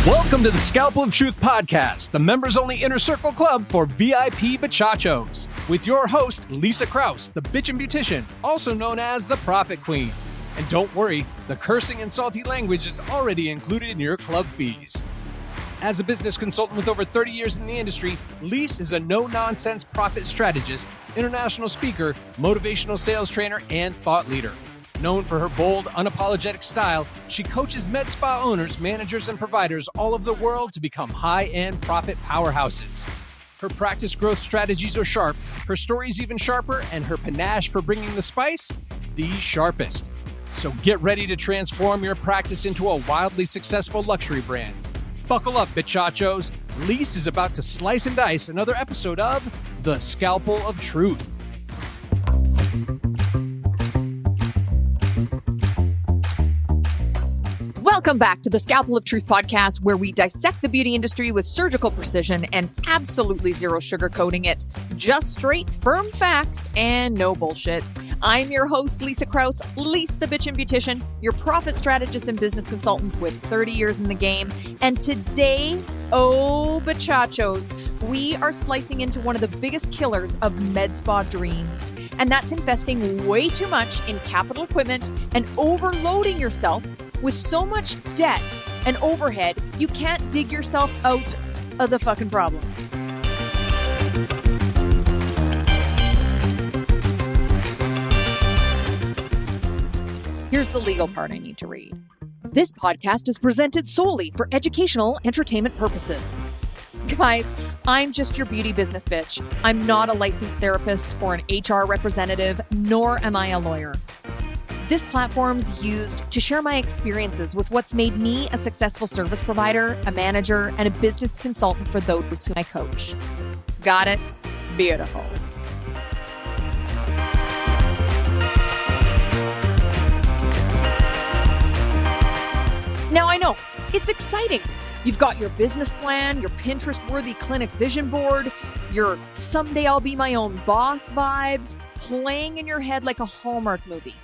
Welcome to the Scalpel of Truth podcast, the members-only inner circle club for VIP bachachos, with your host, Lisa Krause, the bitchin' beautician, also known as the Profit Queen. And don't worry, the cursing and salty language is already included in your club fees. As a business consultant with over 30 years in the industry, Lisa is a no-nonsense profit strategist, international speaker, motivational sales trainer, and thought leader. Known for her bold, unapologetic style, she coaches med spa owners, managers, and providers all over the world to become high-end profit powerhouses. Her practice growth strategies are sharp, her stories even sharper, and her panache for bringing the spice, the sharpest. So get ready to transform your practice into a wildly successful luxury brand. Buckle up, bachachos. Lisa is about to slice and dice another episode of The Scalpel of Truth. Welcome back to the Scalpel of Truth podcast, where we dissect the beauty industry with surgical precision and absolutely zero sugarcoating it. Just straight, firm facts and no bullshit. I'm your host, Lisa Krause, Lisa the Bitchin' Beautician, your profit strategist and business consultant with 30 years in the game. And today, oh, bachachos, we are slicing into one of the biggest killers of med spa dreams. And that's investing way too much in capital equipment and overloading yourself with so much debt and overhead, you can't dig yourself out of the fucking problem. Here's the legal part I need to read. This podcast is presented solely for educational entertainment purposes. Guys, I'm just your beauty business bitch. I'm not a licensed therapist or an HR representative, nor am I a lawyer. This platform's used to share my experiences with what's made me a successful service provider, a manager, and a business consultant for those whom I coach. Got it? Beautiful. Now I know, it's exciting. You've got your business plan, your Pinterest-worthy clinic vision board, your someday I'll be my own boss vibes playing in your head like a Hallmark movie.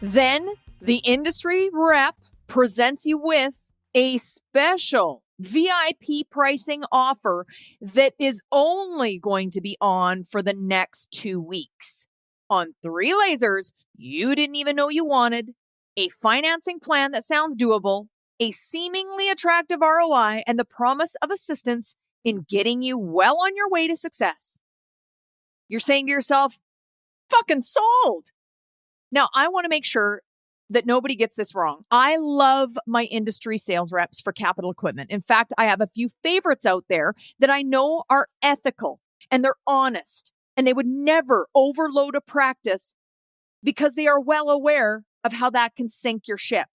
Then the industry rep presents you with a special VIP pricing offer that is only going to be on for the next 2 weeks. On 3 lasers you didn't even know you wanted, a financing plan that sounds doable, a seemingly attractive ROI, and the promise of assistance in getting you well on your way to success. You're saying to yourself, fucking sold. Now, I want to make sure that nobody gets this wrong. I love my industry sales reps for capital equipment. In fact, I have a few favorites out there that I know are ethical and they're honest and they would never overload a practice because they are well aware of how that can sink your ship.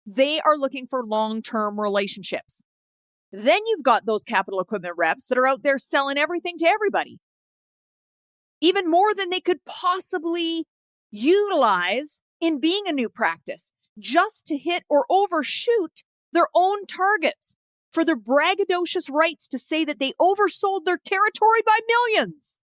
They are looking for long-term relationships. Then you've got those capital equipment reps that are out there selling everything to everybody, even more than they could possibly utilize in being a new practice, just to hit or overshoot their own targets for their braggadocious rights to say that they oversold their territory by millions.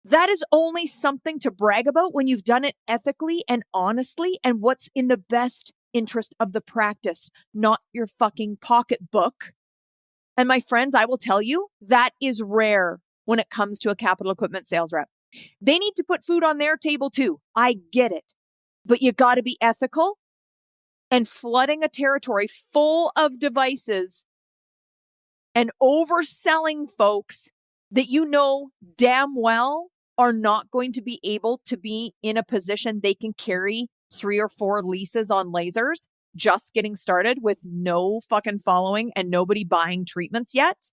That is only something to brag about when you've done it ethically and honestly and what's in the best interest of the practice, not your fucking pocketbook. And my friends, I will tell you, that is rare when it comes to a capital equipment sales rep. They need to put food on their table too. I get it. But you got to be ethical, and flooding a territory full of devices and overselling folks that you know damn well are not going to be able to be in a position they can carry 3 or 4 leases on lasers, just getting started with no fucking following and nobody buying treatments yet.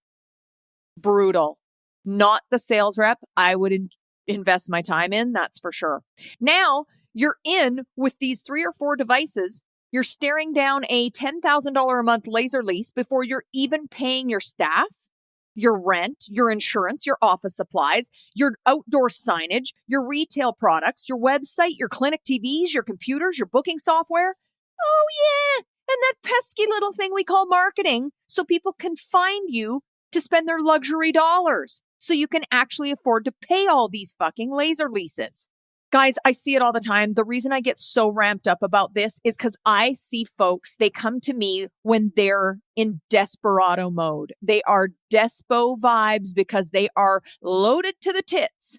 Brutal. Not the sales rep I would invest my time in, that's for sure. Now you're in with these 3 or 4 devices. You're staring down a $10,000 a month laser lease before you're even paying your staff, your rent, your insurance, your office supplies, your outdoor signage, your retail products, your website, your clinic TVs, your computers, your booking software. Oh yeah, and that pesky little thing we call marketing, so people can find you to spend their luxury dollars, so you can actually afford to pay all these fucking laser leases. Guys, I see it all the time. The reason I get so ramped up about this is because I see folks, they come to me when they're in desperado mode. They are despo vibes because they are loaded to the tits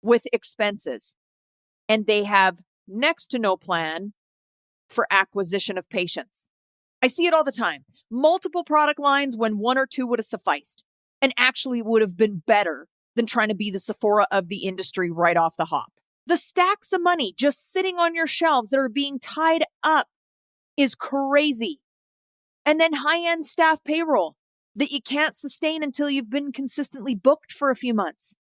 with expenses and they have next to no plan for acquisition of patients. I see it all the time. Multiple product lines when one or two would have sufficed and actually would have been better than trying to be the Sephora of the industry right off the hop. The stacks of money just sitting on your shelves that are being tied up is crazy. And then high-end staff payroll that you can't sustain until you've been consistently booked for a few months.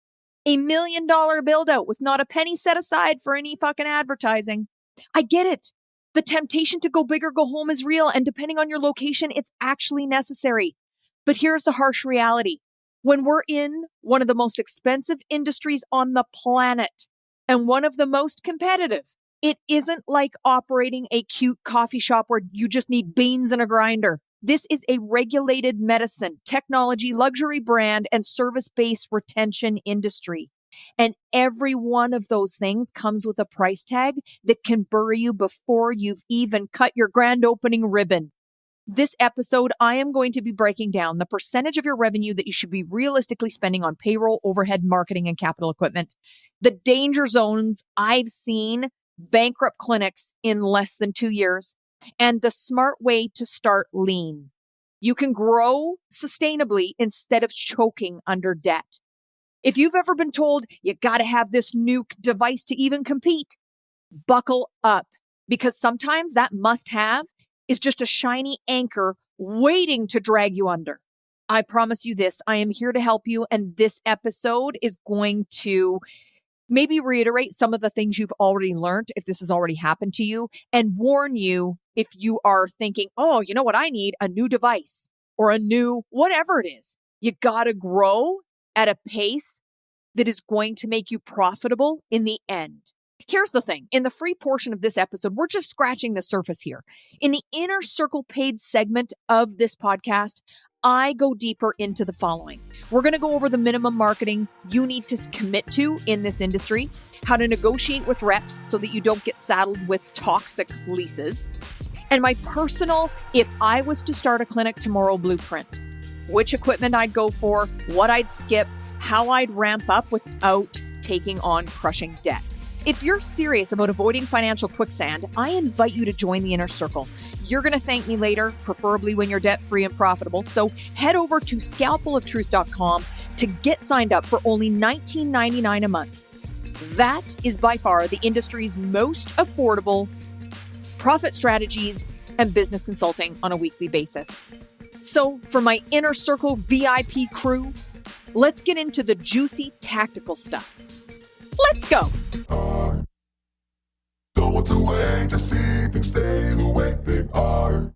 $1 million build-out with not a penny set aside for any fucking advertising. I get it. The temptation to go big or go home is real, and depending on your location, it's actually necessary. But here's the harsh reality. When we're in one of the most expensive industries on the planet, and one of the most competitive, it isn't like operating a cute coffee shop where you just need beans and a grinder. This is a regulated medicine, technology, luxury brand, and service-based retention industry. And every one of those things comes with a price tag that can bury you before you've even cut your grand opening ribbon. This episode, I am going to be breaking down the percentage of your revenue that you should be realistically spending on payroll, overhead, marketing, and capital equipment. The danger zones I've seen bankrupt clinics in less than 2 years, and the smart way to start lean. You can grow sustainably instead of choking under debt. If you've ever been told you got to have this new device to even compete, buckle up, because sometimes that must-have is just a shiny anchor waiting to drag you under. I promise you this, I am here to help you, and this episode is going to maybe reiterate some of the things you've already learned if this has already happened to you, and warn you if you are thinking, oh, you know what I need? A new device or a new whatever it is. You got to grow at a pace that is going to make you profitable in the end. Here's the thing. In the free portion of this episode, we're just scratching the surface here. In the Inner Circle paid segment of this podcast, I go deeper into the following. We're going to go over the minimum marketing you need to commit to in this industry, how to negotiate with reps so that you don't get saddled with toxic leases, and my personal, if I was to start a clinic tomorrow blueprint, which equipment I'd go for, what I'd skip, how I'd ramp up without taking on crushing debt. If you're serious about avoiding financial quicksand, I invite you to join the Inner Circle. You're going to thank me later, preferably when you're debt-free and profitable. So head over to scalpeloftruth.com to get signed up for only $19.99 a month. That is by far the industry's most affordable profit strategies and business consulting on a weekly basis. So for my Inner Circle VIP crew, let's get into the juicy tactical stuff. Let's go. Don't want to wait to see things stay the way they are.